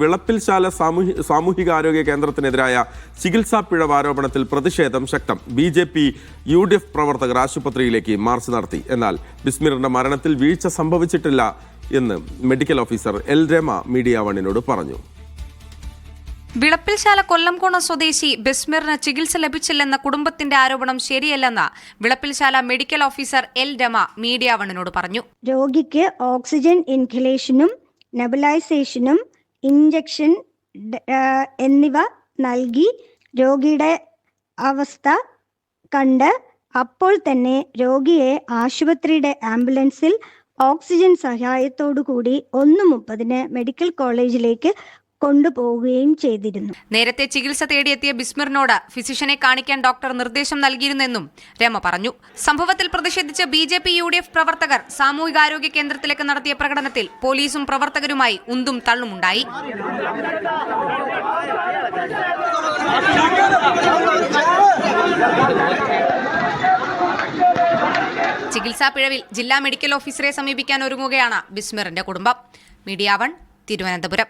വിളപ്പിൽശാല സാമൂഹികാരോഗ്യ കേന്ദ്രത്തിനെതിരായ ചികിത്സാ പിഴവ് ആരോപണത്തിൽ പ്രതിഷേധം ശക്തം. BJP UDF പ്രവർത്തകർ ആശുപത്രിയിലേക്ക് മാർച്ച് നടത്തി. എന്നാൽ ബിസ്മിറിന്റെ മരണത്തിൽ വീഴ്ച സംഭവിച്ചിട്ടില്ല എന്ന് medical officer L Rama media വണ്ണിനോട് പറഞ്ഞു. വിളപ്പിൽശാല കൊല്ലംകോണ സ്വദേശി ബിസ്മിറിന് ചികിത്സ ലഭിച്ചില്ലെന്ന കുടുംബത്തിന്റെ ആരോപണം ശരിയല്ലെന്ന് Vilappilsala medical officer L Rama media വണ്ണിനോട് പറഞ്ഞു. രോഗിക്ക് ഓക്സിജൻ ഇൻഹലേഷനും നെബുലൈസേഷനും ഇഞ്ചക്ഷൻ എന്നിവ നൽകി രോഗിയുടെ അവസ്ഥ കണ്ട് അപ്പോൾ തന്നെ രോഗിയെ ആശുപത്രിയുടെ ആംബുലൻസിൽ ഓക്സിജൻ സഹായത്തോടുകൂടി 1:30 മെഡിക്കൽ കോളേജിലേക്ക് കൊണ്ടുപോവുകയും ചെയ്തിരുന്നു. നേരത്തെ ചികിത്സ തേടിയെത്തിയ ബിസ്മിറിനോട് ഫിസിഷ്യനെ കാണിക്കാൻ ഡോക്ടർ നിർദ്ദേശം നൽകിയിരുന്നെന്നും രമ പറഞ്ഞു. സംഭവത്തിൽ പ്രതിഷേധിച്ച് BJP UDF പ്രവർത്തകർ സാമൂഹികാരോഗ്യ കേന്ദ്രത്തിലേക്ക് നടത്തിയ പ്രകടനത്തിൽ പോലീസും പ്രവർത്തകരുമായി ഉന്തും തള്ളുമുണ്ടായി. ചികിത്സാ പിഴവിൽ ജില്ലാ മെഡിക്കൽ ഓഫീസറെ സമീപിക്കാൻ ഒരുങ്ങുകയാണ് ബിസ്മിറിന്റെ കുടുംബം. മീഡിയ 1 തിരുവനന്തപുരം.